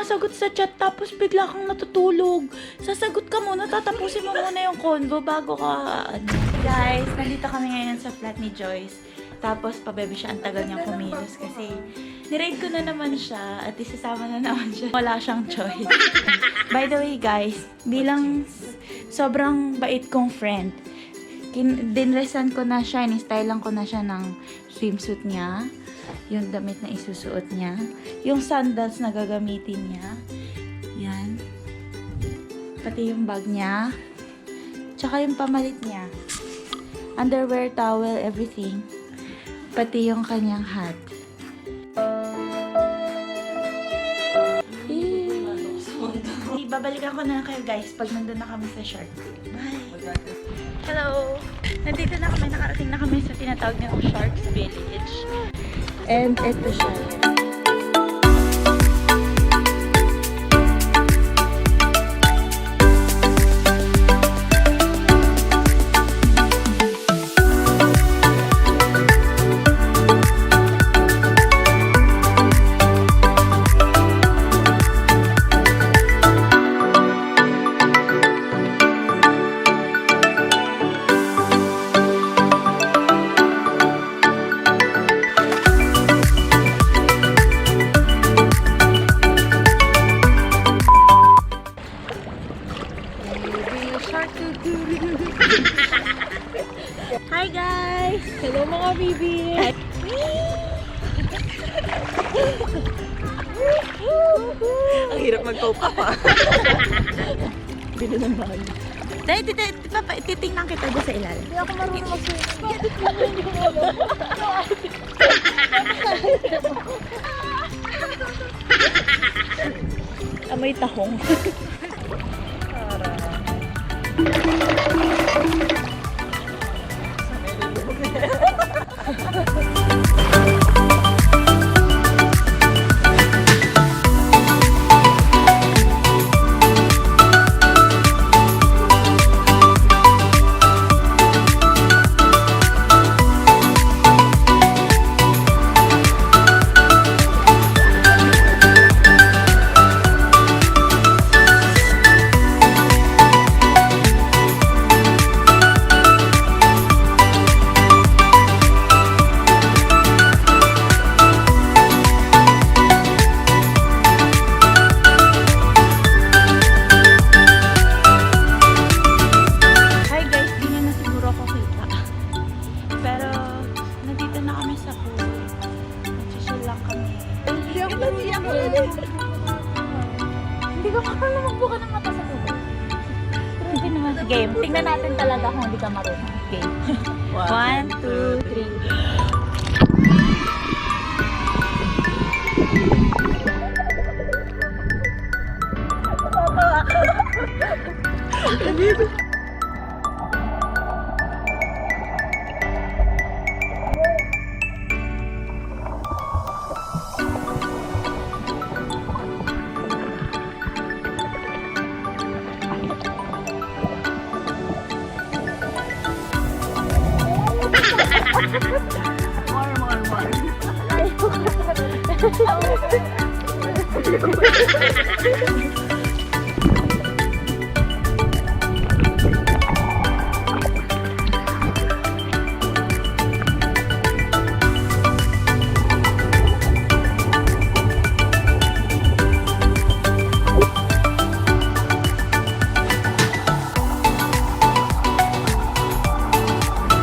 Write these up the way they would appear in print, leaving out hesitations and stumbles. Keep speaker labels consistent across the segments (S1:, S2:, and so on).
S1: sumasagot sa chat tapos bigla kang natutulog. Sasagot ka muna, tatapusin mo muna yung convo bago ka, Guys, nandito kami ngayon sa flat ni Joyce. Tapos, pabebe siya, ang tagal niyang kumilos kasi niraid ko na naman siya at isasama na naman siya. Wala siyang choice. By the way, guys, bilang sobrang bait kong friend, dinresan ko na siya, in-stylean ko na siya ng swimsuit niya, yung damit na isusuot niya, yung sandals na gagamitin niya, yan, pati yung bag niya, tsaka yung pamalit niya, underwear, towel, everything, pati yung kanyang hat. Babalikan ko na kayo guys pag nandun na kami sa Shark. Bye! Hello! Nandito na kami, nakarating na kami sa tinatawag nilang Shark's Village. And ito siya. Hi guys!
S2: Hello mga bibi!
S1: Ang hirap mag-cope up ah.
S2: Bili ng bahay.
S1: Dahil titingnan kita doon sa ilalim.
S2: Hindi ako marunong mag-swimming.
S1: Amoy tahong. Hindi ko marunong magbuka ng mata sa tubig. Hindi naman. Game. Tingnan natin talaga kung hindi ka marunong. Game. 1, 2, 3.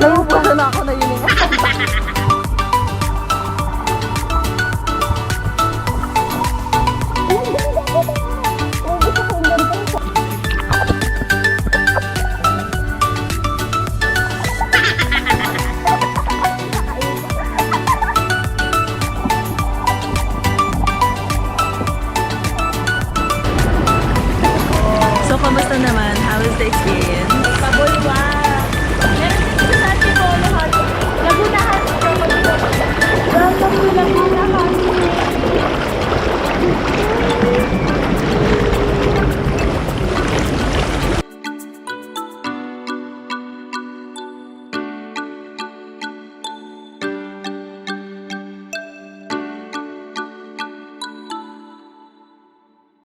S2: Naubusan na ako na yun.